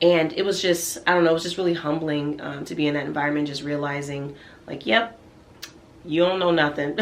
And it was just, I don't know, it was just really humbling to be in that environment, just realizing like, yep, you don't know nothing.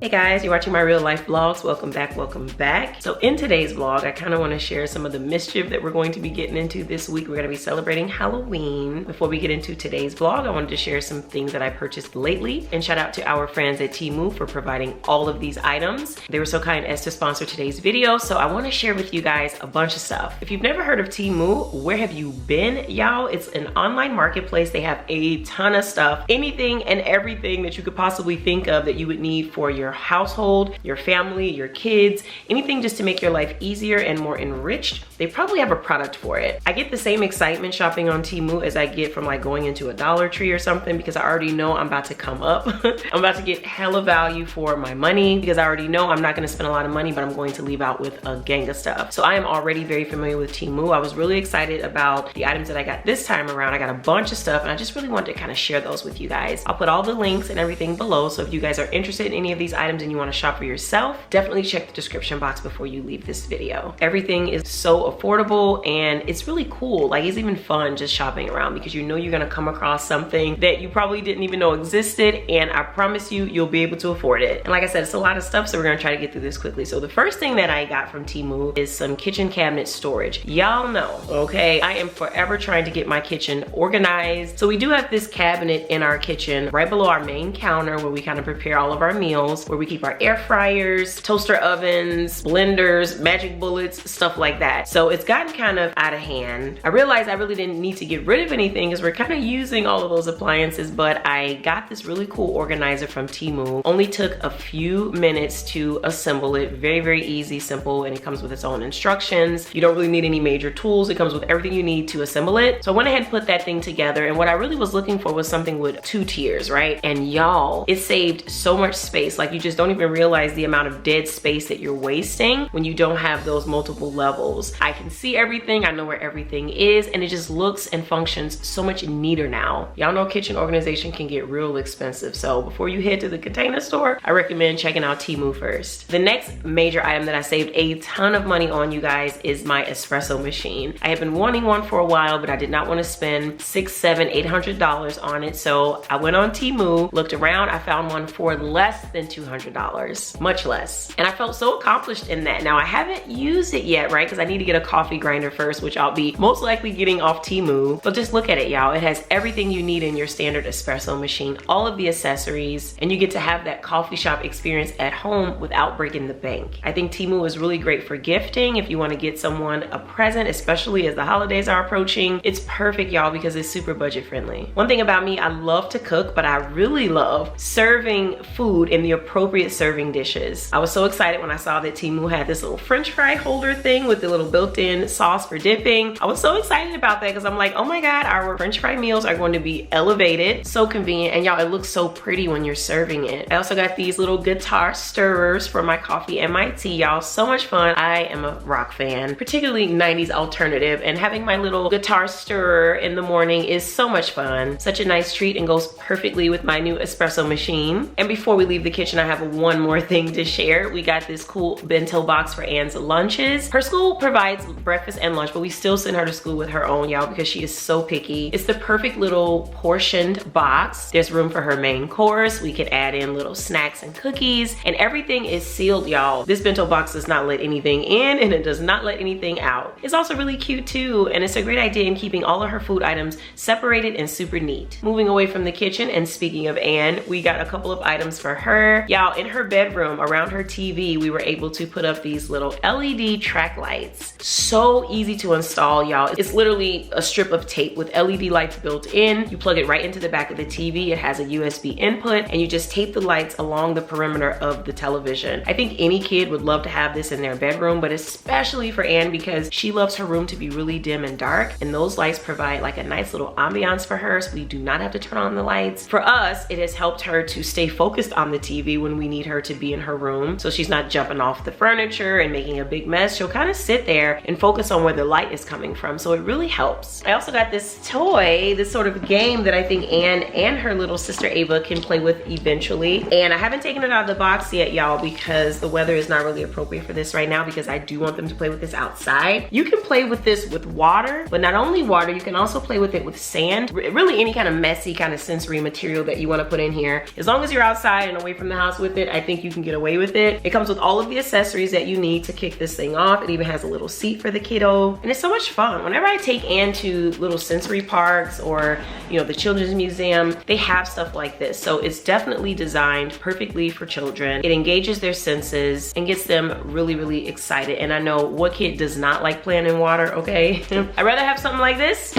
Hey guys, you're watching my real life vlogs. Welcome back, welcome back. So in today's vlog, I kind of want to share some of the mischief that we're going to be getting into this week. We're going to be celebrating Halloween. Before we get into today's vlog, I wanted to share some things that I purchased lately, and shout out to our friends at Temu for providing all of these items. They were so kind as to sponsor today's video, so I want to share with you guys a bunch of stuff. If you've never heard of Temu, where have you been, y'all? It's an online marketplace. They have a ton of stuff, anything and everything that you could possibly think of that you would need for your household, your family, your kids, anything just to make your life easier and more enriched. They probably have a product for it. I get the same excitement shopping on Temu as I get from like going into a Dollar Tree or something, because I already know I'm about to come up. I'm about to get hella value for my money, because I already know I'm not going to spend a lot of money, but I'm going to leave out with a gang of stuff. So I am already very familiar with Temu. I was really excited about the items that I got this time around. I got a bunch of stuff and I just really wanted to kind of share those with you guys. I'll put all the links and everything below, so if you guys are interested in any of these items and you want to shop for yourself, definitely check the description box before you leave this video. Everything is so affordable and it's really cool. Like, it's even fun just shopping around, because you know you're gonna come across something that you probably didn't even know existed, and I promise you, you'll be able to afford it. And like I said, it's a lot of stuff, so we're gonna try to get through this quickly. So the first thing that I got from Temu is some kitchen cabinet storage. Y'all know, okay, I am forever trying to get my kitchen organized. So we do have this cabinet in our kitchen right below our main counter where we kind of prepare all of our meals, where we keep our air fryers, toaster ovens, blenders, magic bullets, stuff like that. So it's gotten kind of out of hand. I realized I really didn't need to get rid of anything because we're kind of using all of those appliances, but I got this really cool organizer from Temu. Only took a few minutes to assemble it. Very, very easy, simple, and it comes with its own instructions. You don't really need any major tools. It comes with everything you need to assemble it. So I went ahead and put that thing together, and what I really was looking for was something with 2 tiers, right? And y'all, it saved so much space. Like, you just don't even realize the amount of dead space that you're wasting when you don't have those multiple levels. I can see everything, I know where everything is, and it just looks and functions so much neater now. Y'all know kitchen organization can get real expensive, so before you head to the container store, I recommend checking out Temu first. The next major item that I saved a ton of money on, you guys, is my espresso machine. I have been wanting one for a while, but I did not want to spend $600, $700, $800 on it, so I went on Temu, looked around, I found one for less than $200, much less. And I felt so accomplished in that. Now, I haven't used it yet, right? Because I need to get a coffee grinder first, which I'll be most likely getting off Temu. But just look at it, y'all. It has everything you need in your standard espresso machine, all of the accessories, and you get to have that coffee shop experience at home without breaking the bank. I think Temu is really great for gifting. If you want to get someone a present, especially as the holidays are approaching, it's perfect, y'all, because it's super budget friendly. One thing about me, I love to cook, but I really love serving food in the appropriate serving dishes. I was so excited when I saw that Temu had this little French fry holder thing with the little built-in sauce for dipping. I was so excited about that because I'm like, oh my God, our French fry meals are going to be elevated. So convenient, and y'all, it looks so pretty when you're serving it. I also got these little guitar stirrers for my coffee and my tea, y'all. So much fun. I am a rock fan, particularly 90s alternative, and having my little guitar stirrer in the morning is so much fun. Such a nice treat and goes perfectly with my new espresso machine. And before we leave the kitchen, I have one more thing to share. We got this cool bento box for Anne's lunches. Her school provides breakfast and lunch, but we still send her to school with her own, y'all, because she is so picky. It's the perfect little portioned box. There's room for her main course. We could add in little snacks and cookies, and everything is sealed, y'all. This bento box does not let anything in and it does not let anything out. It's also really cute too, and it's a great idea in keeping all of her food items separated and super neat. Moving away from the kitchen, and speaking of Anne, we got a couple of items for her. Y'all, in her bedroom around her TV, we were able to put up these little LED track lights. So easy to install, y'all. It's literally a strip of tape with LED lights built in. You plug it right into the back of the TV. It has a USB input, and you just tape the lights along the perimeter of the television. I think any kid would love to have this in their bedroom, but especially for Anne because she loves her room to be really dim and dark, and those lights provide like a nice little ambiance for her, so we do not have to turn on the lights. For us, it has helped her to stay focused on the TV when when we need her to be in her room, so she's not jumping off the furniture and making a big mess. She'll kind of sit there and focus on where the light is coming from, so it really helps. I also got this toy, this sort of game that I think Anne and her little sister Ava can play with eventually, and I haven't taken it out of the box yet, y'all, because the weather is not really appropriate for this right now, because I do want them to play with this outside. You can play with this with water, but not only water, you can also play with it with sand. Really any kind of messy kind of sensory material that you want to put in here. As long as you're outside and away from the house with it, I think you can get away with it. It comes with all of the accessories that you need to kick this thing off. It even has a little seat for the kiddo, and it's so much fun. Whenever I take Anne to little sensory parks or, you know, the children's museum, they have stuff like this. So it's definitely designed perfectly for children. It engages their senses and gets them really, really excited. And I know what kid does not like playing in water, okay? I'd rather have something like this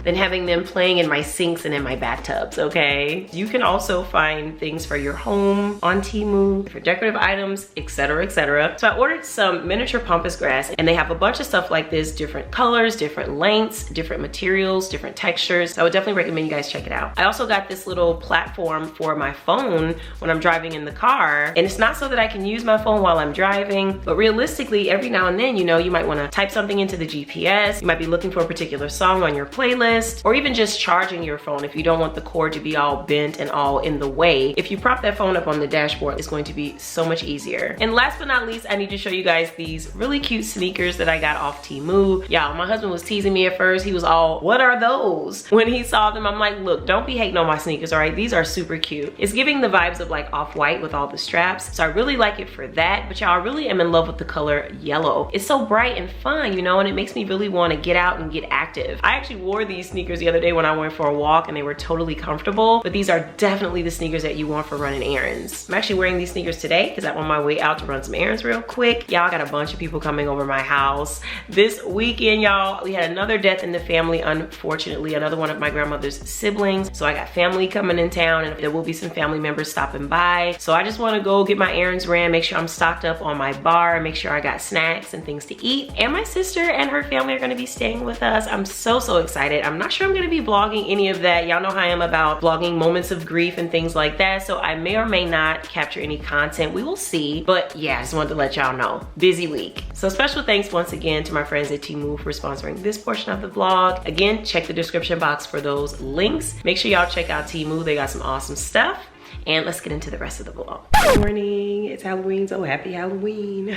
than having them playing in my sinks and in my bathtubs, okay? You can also find things for your home on Temu, for decorative items, etc., etc. So I ordered some miniature pampas grass, and they have a bunch of stuff like this, different colors, different lengths, different materials, different textures. So I would definitely recommend you guys check it out. I also got this little platform for my phone when I'm driving in the car, and it's not so that I can use my phone while I'm driving, but realistically, every now and then, you know, you might wanna type something into the GPS, you might be looking for a particular song on your playlist, or even just charging your phone if you don't want the cord to be all bent and all in the way. If you prop that phone up on the dashboard, it's going to be so much easier. And last but not least, I need to show you guys these really cute sneakers that I got off Temu. Y'all, my husband was teasing me at first. He was all, what are those? When he saw them, I'm like, look, don't be hating on my sneakers, all right? These are super cute. It's giving the vibes of like off-white with all the straps. So I really like it for that. But y'all, I really am in love with the color yellow. It's so bright and fun, you know, and it makes me really want to get out and get active. I actually wore these sneakers the other day when I went for a walk, and they were totally comfortable, but these are definitely the sneakers that you want for running errands. I'm actually wearing these sneakers today because I'm on my way out to run some errands real quick. Y'all, got a bunch of people coming over my house this weekend, y'all. We had another death in the family, unfortunately, another one of my grandmother's siblings. So I got family coming in town, and there will be some family members stopping by. So I just want to go get my errands ran, make sure I'm stocked up on my bar, make sure I got snacks and things to eat. And my sister and her family are going to be staying with us. I'm so excited. I'm not sure I'm going to be vlogging any of that. Y'all know how I am about vlogging moments of grief and things like that. So I may or may not capture any content. We will see. But yeah, I just wanted to let y'all know. Busy week. So special thanks once again to my friends at Temu for sponsoring this portion of the vlog. Again, check the description box for those links. Make sure y'all check out Temu. They got some awesome stuff. And let's get into the rest of the vlog. Good morning, it's Halloween, so happy Halloween.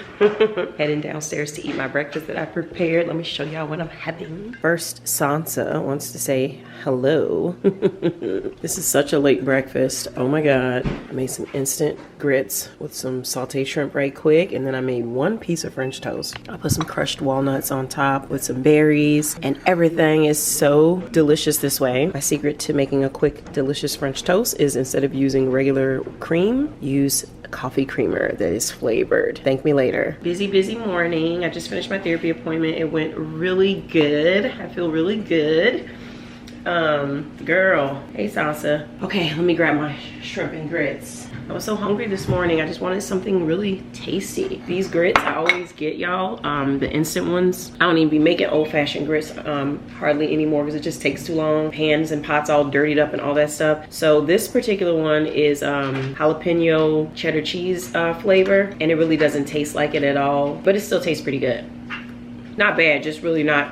Heading downstairs to eat my breakfast that I prepared. Let me show y'all what I'm having. First, Sansa wants to say hello. This is such a late breakfast. Oh my God. I made some instant grits with some sauteed shrimp right quick, and then I made one piece of French toast. I put some crushed walnuts on top with some berries, and everything is so delicious this way. My secret to making a quick, delicious French toast is instead of using regular cream, use a coffee creamer that is flavored. Thank me later. Busy morning. I just finished my therapy appointment. It went really good. I feel really good. Girl. Hey, Sansa. Okay, let me grab my shrimp and grits. I was so hungry this morning. I just wanted something really tasty. These grits I always get, y'all, the instant ones. I don't even be making old-fashioned grits hardly anymore because it just takes too long. Pans and pots all dirtied up and all that stuff. So this particular one is jalapeno cheddar cheese flavor, and it really doesn't taste like it at all, but it still tastes pretty good. Not bad, just really not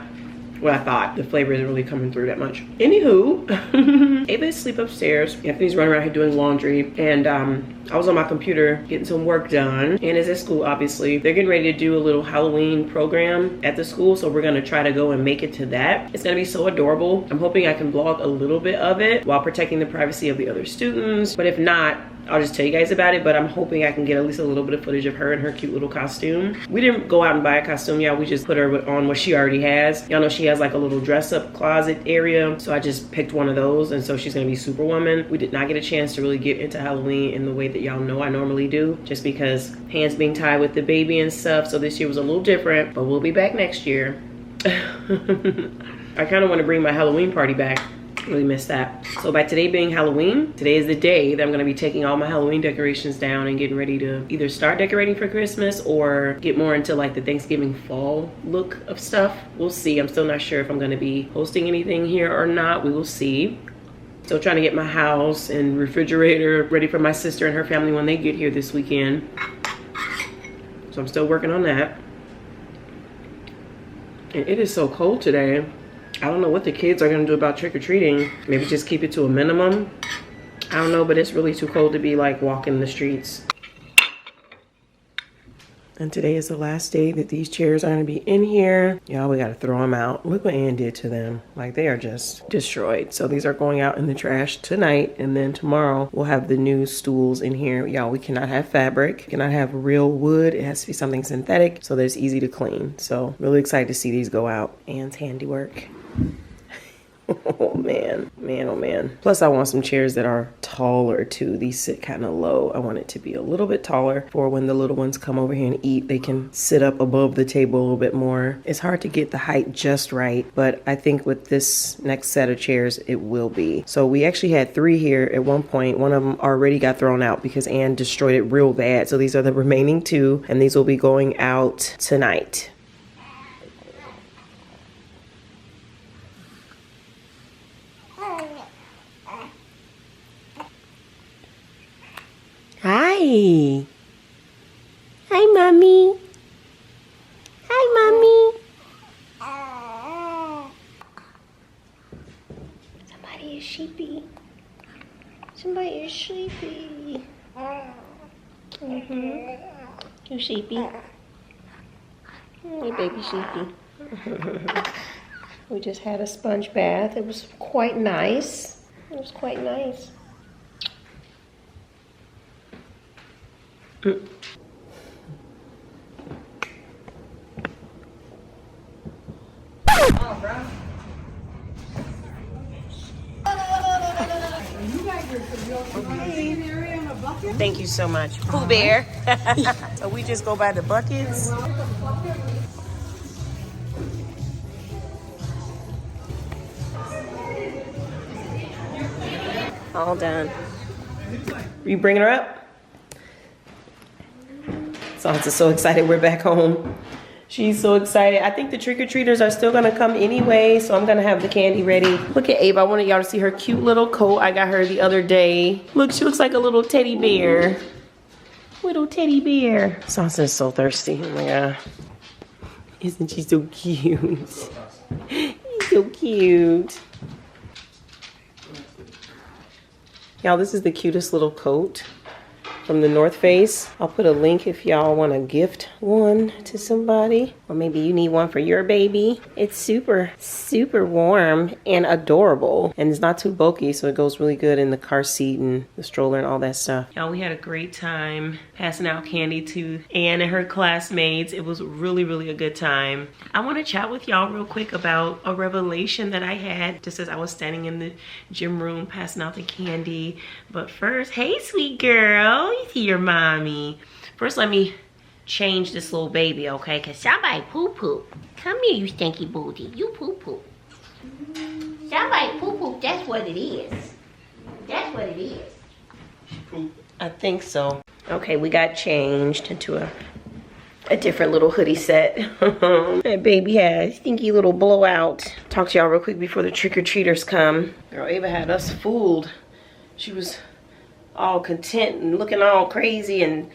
what I thought. The flavor isn't really coming through that much. Anywho, Ava is asleep upstairs. Anthony's running around here doing laundry, and I was on my computer getting some work done. And is at school, obviously. They're getting ready to do a little Halloween program at the school, so we're gonna try to go and make it to that. It's gonna be so adorable. I'm hoping I can vlog a little bit of it while protecting the privacy of the other students. But if not, I'll just tell you guys about it, but I'm hoping I can get at least a little bit of footage of her in her cute little costume. We didn't go out and buy a costume, y'all. We just put her on what she already has. Y'all know she has like a little dress-up closet area, so I just picked one of those, and so she's gonna be Superwoman. We did not get a chance to really get into Halloween in the way that y'all know I normally do, just because hands being tied with the baby and stuff, so this year was a little different, but we'll be back next year. I kind of want to bring my Halloween party back. Really missed that. So by today being Halloween, today is the day that I'm gonna be taking all my Halloween decorations down and getting ready to either start decorating for Christmas or get more into like the Thanksgiving fall look of stuff. We'll see. I'm still not sure if I'm gonna be hosting anything here or not. We will see. Still trying to get my house and refrigerator ready for my sister and her family when they get here this weekend. So I'm still working on that. And it is so cold today. I don't know what the kids are gonna do about trick-or-treating. Maybe just keep it to a minimum. I don't know, but it's really too cold to be like walking the streets. And today is the last day that these chairs are gonna be in here. Y'all, we gotta throw them out. Look what Ann did to them. Like, they are just destroyed. So these are going out in the trash tonight, and then tomorrow we'll have the new stools in here. Y'all, we cannot have fabric, cannot have real wood. It has to be something synthetic so that it's easy to clean. So really excited to see these go out. Ann's handiwork. Oh man, oh man. Plus I want some chairs that are taller too. These sit kind of low. I want it to be a little bit taller for when the little ones come over here and eat, they can sit up above the table a little bit more. It's hard to get the height just right, but I think with this next set of chairs, it will be. So we actually had 3 here at one point. One of them already got thrown out because Ann destroyed it real bad. So these are the remaining 2, and these will be going out tonight. Hi. Hi, Mommy. Hi, Mommy. Somebody is sheepy. Somebody is sleepy. You sheepy. You baby sheepy. We just had a sponge bath. It was quite nice. It was quite nice. Thank you so much. Pooh Bear. So we just go by the buckets. All done. Are you bringing her up? Sansa's so excited we're back home. She's so excited. I think the trick-or-treaters are still gonna come anyway, so I'm gonna have the candy ready. Look at Ava. I wanted y'all to see her cute little coat I got her the other day. Look, she looks like a little teddy bear. Little teddy bear. Sansa is so thirsty. Oh my God. Isn't she so cute? He's so cute. Y'all, this is the cutest little coat from the North Face. I'll put a link if y'all want to gift one to somebody, or maybe you need one for your baby. It's super, super warm and adorable, and it's not too bulky, so it goes really good in the car seat and the stroller and all that stuff. Y'all, we had a great time passing out candy to Ann and her classmates. It was really, really a good time. I want to chat with y'all real quick about a revelation that I had just as I was standing in the gym room passing out the candy. But first, hey, sweet girl. You see your mommy. First, let me change this little baby, okay? Because somebody poo-poo. Come here, you stinky booty. You poo-poo. Somebody poo-poo. That's what it is. That's what it is. Poop. I think so. Okay, we got changed into a different little hoodie set. That baby has stinky little blowout. Talk to y'all real quick before the trick-or-treaters come. Girl, Ava had us fooled. She was all content and looking all crazy and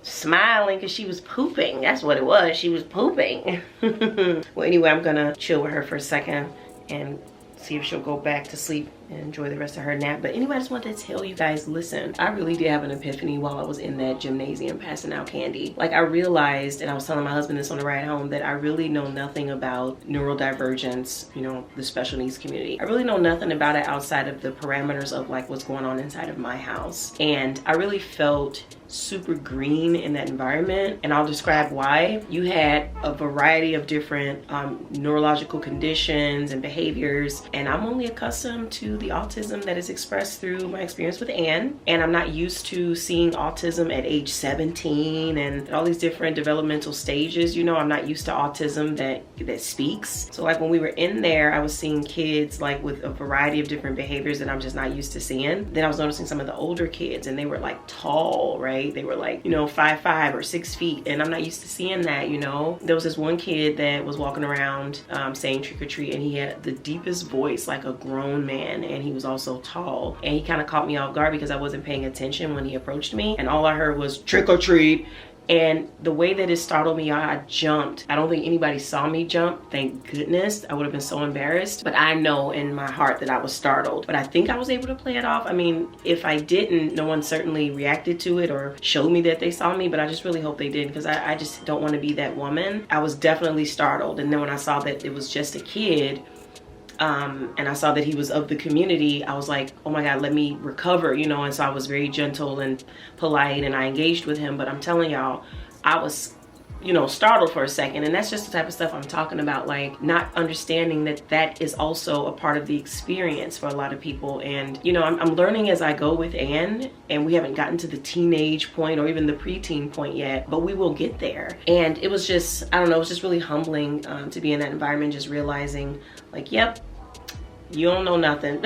smiling because she was pooping. That's what it was. She was pooping. Well, anyway, I'm gonna chill with her for a second and see if she'll go back to sleep and enjoy the rest of her nap. But anyway, I just wanted to tell you guys, listen, I really did have an epiphany while I was in that gymnasium passing out candy. Like, I realized, and I was telling my husband this on the ride home, that I really know nothing about neurodivergence, you know, the special needs community. I really know nothing about it outside of the parameters of like what's going on inside of my house. And I really felt super green in that environment, and I'll describe why. You had a variety of different neurological conditions and behaviors, and I'm only accustomed to the autism that is expressed through my experience with Ann, and I'm not used to seeing autism at age 17 and all these different developmental stages. You know, I'm not used to autism that speaks. So like when we were in there, I was seeing kids like with a variety of different behaviors that I'm just not used to seeing. Then I was noticing some of the older kids, and they were like tall, right? They were like, you know, 5'5" or 6 feet, and I'm not used to seeing that, you know. There was this one kid that was walking around saying trick or treat, and he had the deepest voice, like a grown man, and he was also tall. And he kind of caught me off guard because I wasn't paying attention when he approached me. And all I heard was trick or treat. And the way that it startled me, I jumped. I don't think anybody saw me jump, thank goodness. I would have been so embarrassed. But I know in my heart that I was startled. But I think I was able to play it off. I mean, if I didn't, no one certainly reacted to it or showed me that they saw me, but I just really hope they did, because I just don't want to be that woman. I was definitely startled. And then when I saw that it was just a kid, and I saw that he was of the community, I was like, oh my God, let me recover, you know. And so I was very gentle and polite, and I engaged with him. But I'm telling y'all, I was, you know, startled for a second. And that's just the type of stuff I'm talking about, like not understanding that that is also a part of the experience for a lot of people. And you know, I'm learning as I go with Ann, and we haven't gotten to the teenage point or even the preteen point yet, but we will get there. And it was just, I don't know, it was just really humbling to be in that environment, just realizing like, yep, you don't know nothing.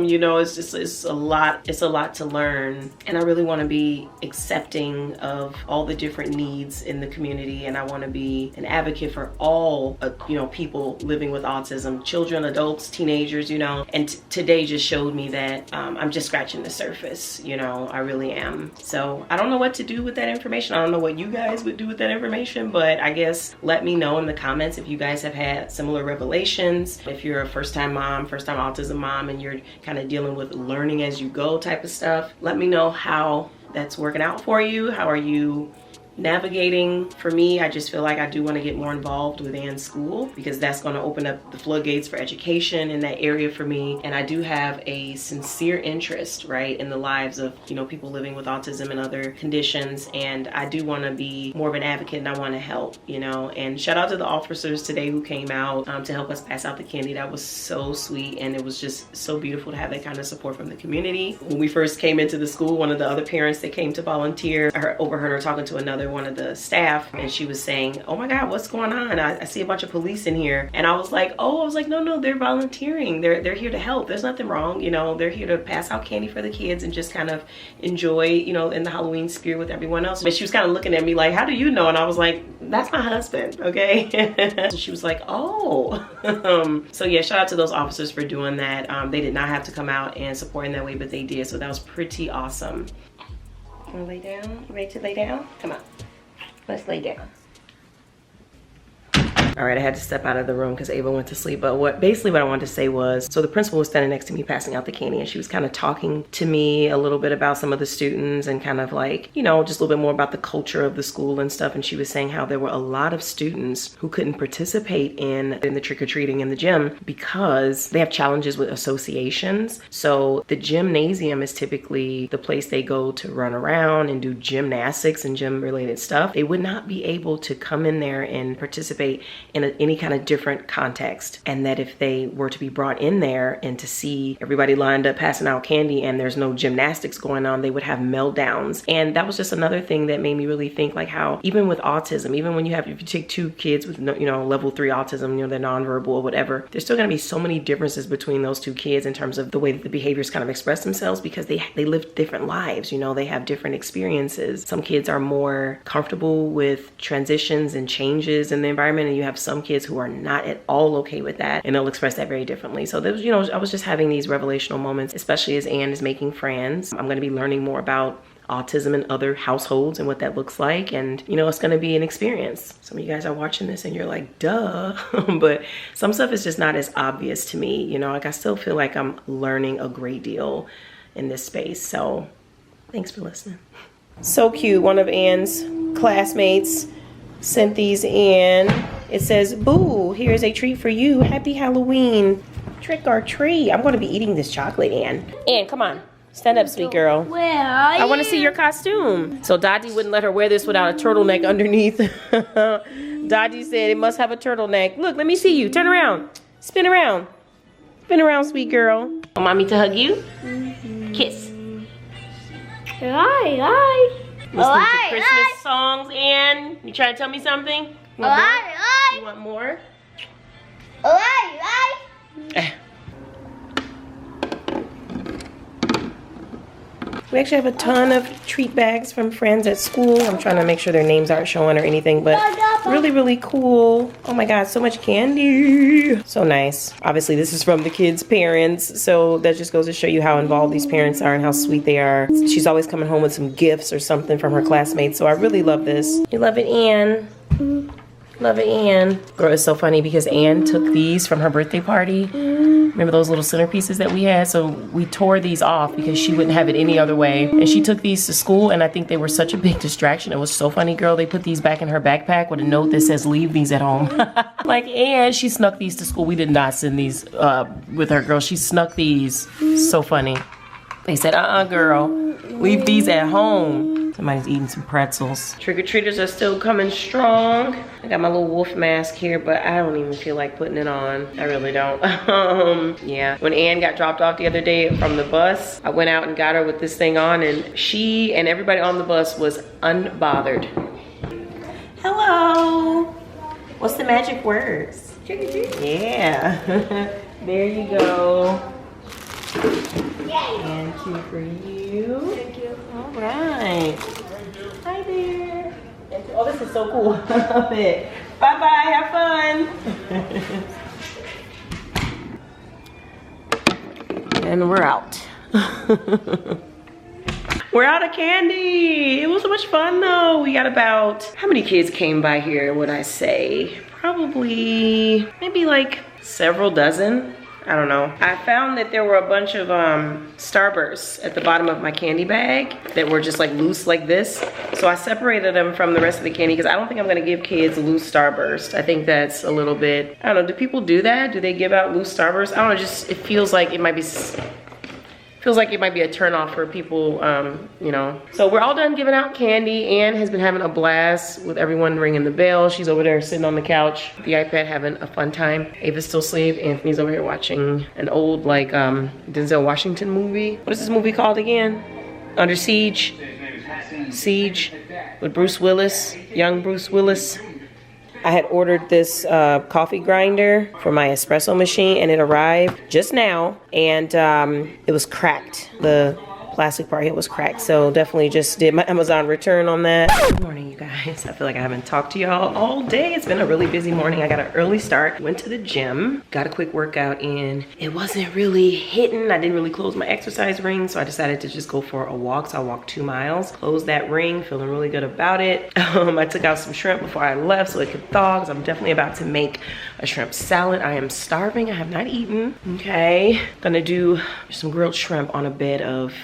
You know, it's a lot to learn. And I really want to be accepting of all the different needs in the community, and I want to be an advocate for all you know, people living with autism, children, adults, teenagers, you know. And today just showed me that I'm just scratching the surface, you know. I really am. So I don't know what to do with that information. I don't know what you guys would do with that information, but I guess let me know in the comments if you guys have had similar revelations. If you're a first-time mom, first-time autism mom, and you're kind of dealing with learning as you go type of stuff, let me know how that's working out for you. How are you navigating? For me, I just feel like I do want to get more involved with Ann's school, because that's going to open up the floodgates for education in that area for me. And I do have a sincere interest, right, in the lives of, you know, people living with autism and other conditions. And I do want to be more of an advocate, and I want to help, you know. And shout out to the officers today who came out to help us pass out the candy. That was so sweet, and it was just so beautiful to have that kind of support from the community. When we first came into the school, one of the other parents that came to volunteer, I overheard her talking to one of the staff, and she was saying, oh my God, what's going on? I see a bunch of police in here. And I was like, no, they're volunteering. They're here to help. There's nothing wrong, you know. They're here to pass out candy for the kids and just kind of enjoy, you know, in the Halloween spirit with everyone else. But she was kind of looking at me like, how do you know? And I was like, that's my husband, okay? So she was like, oh. So yeah, shout out to those officers for doing that. They did not have to come out and support in that way, but they did. So that was pretty awesome. Wanna lay down? You ready to lay down? Come on. Let's lay down. All right, I had to step out of the room because Ava went to sleep. But basically what I wanted to say was, so the principal was standing next to me passing out the candy, and she was kind of talking to me a little bit about some of the students and kind of like, you know, just a little bit more about the culture of the school and stuff. And she was saying how there were a lot of students who couldn't participate in the trick-or-treating in the gym because they have challenges with associations. So the gymnasium is typically the place they go to run around and do gymnastics and gym related stuff. They would not be able to come in there and participate in any kind of different context. And that if they were to be brought in there and to see everybody lined up passing out candy and there's no gymnastics going on, they would have meltdowns. And that was just another thing that made me really think, like, how even with autism, even when if you take two kids with, you know, level 3 autism, you know, they're nonverbal or whatever, there's still gonna be so many differences between those two kids in terms of the way that the behaviors kind of express themselves, because they live different lives, you know, they have different experiences. Some kids are more comfortable with transitions and changes in the environment, and you have some kids who are not at all okay with that, and they'll express that very differently. So there was, you know, I was just having these revelational moments, especially as Ann is making friends. I'm going to be learning more about autism in other households and what that looks like, and you know, it's going to be an experience. Some of you guys are watching this and you're like, duh. But some stuff is just not as obvious to me, you know. Like, I still feel like I'm learning a great deal in this space. So thanks for listening. So cute. One of Ann's classmates sent these in. It says, boo, here's a treat for you. Happy Halloween. Trick or treat. I'm going to be eating this chocolate, Ann. Ann, come on. Stand up, sweet girl. Where are you? I want to see your costume. So Dodgy wouldn't let her wear this without a turtleneck underneath. Dodgy said it must have a turtleneck. Look, let me see you. Turn around. Spin around. Spin around, sweet girl. Want mommy to hug you? Kiss. Hi. Listening to Christmas songs, Ann. You trying to tell me something? You want more? You want more? We actually have a ton of treat bags from friends at school. I'm trying to make sure their names aren't showing or anything, but really, really cool. Oh my God, so much candy. So nice. Obviously, this is from the kids' parents, so that just goes to show you how involved these parents are and how sweet they are. She's always coming home with some gifts or something from her classmates, so I really love this. You love it, Ann? Love it, Ann. Girl, it's so funny because Ann took these from her birthday party. Remember those little centerpieces that we had? So we tore these off because she wouldn't have it any other way. And she took these to school, and I think they were such a big distraction. It was so funny, girl. They put these back in her backpack with a note that says, leave these at home. Like, and she snuck these to school. We did not send these with her, girl. She snuck these. So funny. They said, girl, leave these at home. Somebody's eating some pretzels. Trick-or-treaters are still coming strong. I got my little wolf mask here, but I don't even feel like putting it on. I really don't. Yeah. When Ann got dropped off the other day from the bus, I went out and got her with this thing on, and she and everybody on the bus was unbothered. Hello. What's the magic words? Trick-or-treat. Yeah. There you go. And two for you. Thank you. All right. Hi there. Oh, this is so cool. I love it. Bye-bye. Have fun. And we're out. We're out of candy. It was so much fun though. We got about, how many kids came by here, would I say? Probably, maybe like several dozen. I don't know. I found that there were a bunch of Starbursts at the bottom of my candy bag that were just like loose like this. So I separated them from the rest of the candy because I don't think I'm gonna give kids loose Starburst. I think that's a little bit, I don't know, do people do that? Do they give out loose Starburst? I don't know, just, it feels like it might be, a turnoff for people, you know. So we're all done giving out candy. Ann has been having a blast with everyone ringing the bell. She's over there sitting on the couch, the iPad, having a fun time. Ava's still asleep. Anthony's over here watching an old, like, Denzel Washington movie. What is this movie called again? Under Siege? Siege with Bruce Willis, young Bruce Willis. I had ordered this coffee grinder for my espresso machine, and it arrived just now, and it was cracked. The plastic part here was cracked, so definitely just did my Amazon return on that. Good morning, you guys. I feel like I haven't talked to y'all all day. It's been a really busy morning. I got an early start, went to the gym, got a quick workout in. It wasn't really hitting. I didn't really close my exercise ring, so I decided to just go for a walk. So I walked 2 miles, closed that ring, feeling really good about it. I took out some shrimp before I left so it could thaw, because I'm definitely about to make a shrimp salad. I am starving. I have not eaten. Okay, gonna do some grilled shrimp on a bed of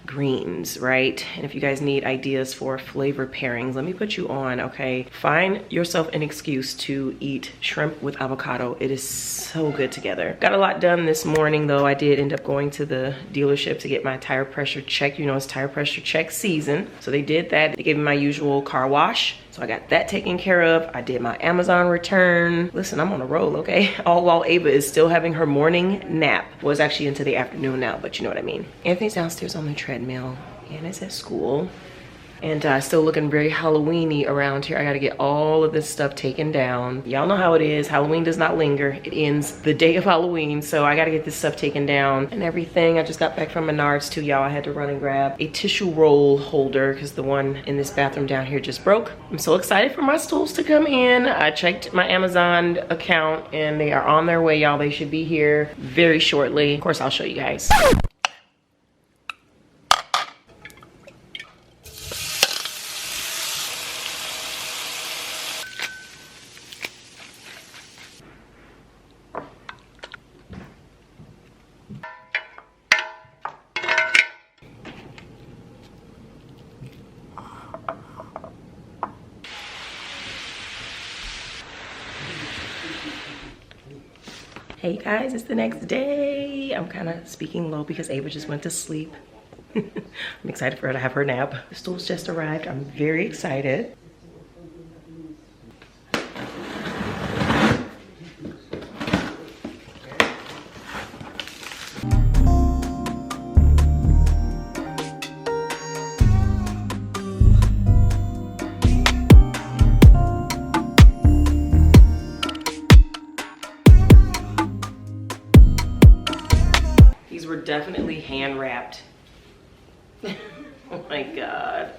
greens, right? And if you guys need ideas for flavor pairings, let me put you on, okay? Find yourself an excuse to eat shrimp with avocado. It is so good together. Got a lot done this morning though. I did end up going to the dealership to get my tire pressure checked. You know, it's tire pressure check season. So they did that. They gave me my usual car wash. So I got that taken care of. I did my Amazon return. Listen, I'm on a roll, okay? All while Ava is still having her morning nap. Well, it's actually into the afternoon now, but you know what I mean. Anthony's downstairs on the treadmill. Anna's at school. And still looking very Halloween-y around here. I gotta get all of this stuff taken down. Y'all know how it is. Halloween does not linger. It ends the day of Halloween. So I gotta get this stuff taken down and everything. I just got back from Menards too, y'all. I had to run and grab a tissue roll holder because the one in this bathroom down here just broke. I'm so excited for my stools to come in. I checked my Amazon account and they are on their way, y'all. They should be here very shortly. Of course, I'll show you guys. Hey guys, it's the next day. I'm kind of speaking low because Ava just went to sleep. I'm excited for her to have her nap. The stools just arrived. I'm very excited. Definitely hand wrapped Oh my God.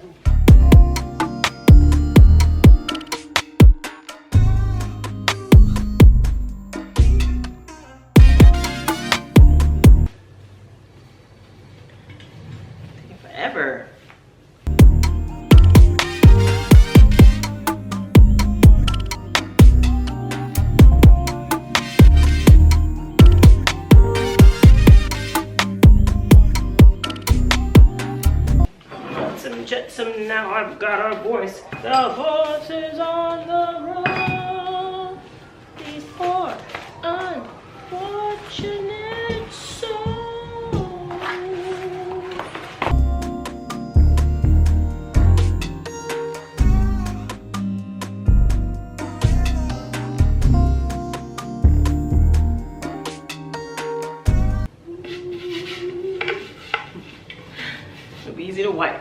Taking forever. Jetsam, now I've got our voice. The voices on the road. These poor unfortunate souls. It'll be easy to wipe.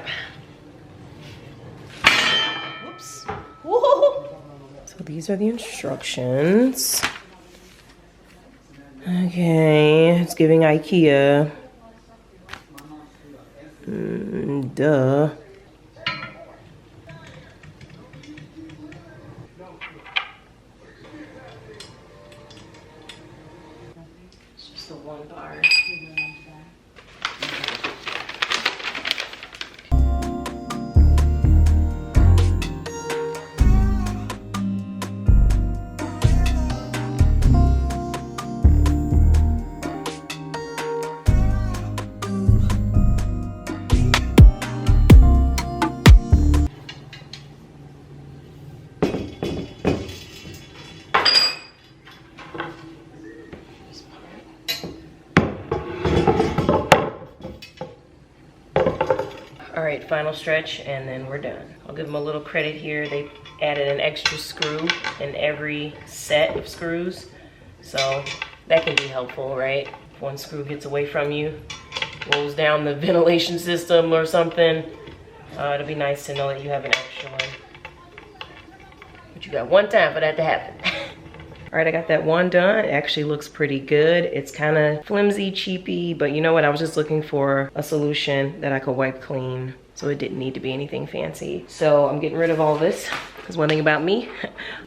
So these are the instructions. Okay, it's giving IKEA. Duh. It's just the one bar. All right, final stretch, and then we're done. I'll give them a little credit here. They added an extra screw in every set of screws, so that can be helpful, right? If one screw gets away from you, rolls down the ventilation system or something, it'll be nice to know that you have an extra one. But you got one time for that to happen. All right, I got that one done. It actually looks pretty good. It's kind of flimsy, cheapy, but you know what? I was just looking for a solution that I could wipe clean, so it didn't need to be anything fancy. So I'm getting rid of all this, because one thing about me,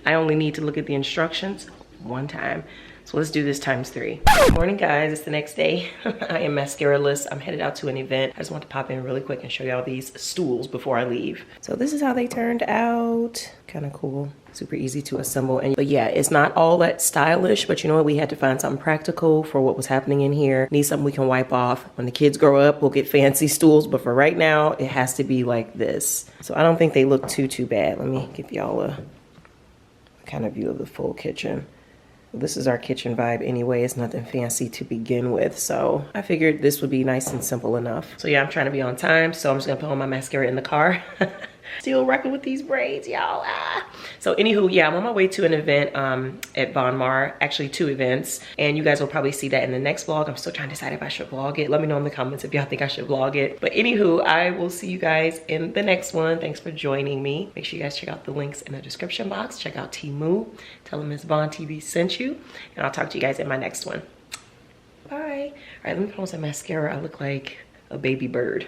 I only need to look at the instructions one time. So let's do this times 3. Good morning, guys. It's the next day. I am mascara-less. I'm headed out to an event. I just want to pop in really quick and show y'all these stools before I leave. So this is how they turned out. Kind of cool. Super easy to assemble. But yeah, it's not all that stylish, but you know what? We had to find something practical for what was happening in here. Need something we can wipe off. When the kids grow up, we'll get fancy stools, but for right now, it has to be like this. So I don't think they look too bad. Let me give y'all a kind of view of the full kitchen. This is our kitchen vibe anyway. It's nothing fancy to begin with, so I figured this would be nice and simple enough. So yeah, I'm trying to be on time, so I'm just gonna put on my mascara in the car. Still rocking with these braids, y'all. So anywho, yeah, I'm on my way to an event at Vaughn, actually 2 events, and you guys will probably see that in the next vlog. I'm still trying to decide if I should vlog it. Let me know in the comments if y'all think I should vlog it. But anywho, I will see you guys in the next one. Thanks for joining me. Make sure you guys check out the links in the description box. Check out Temu. Tell them MsVaughnTV sent you, and I'll talk to you guys in my next one. Bye. All right, let me put on some mascara. I look like a baby bird.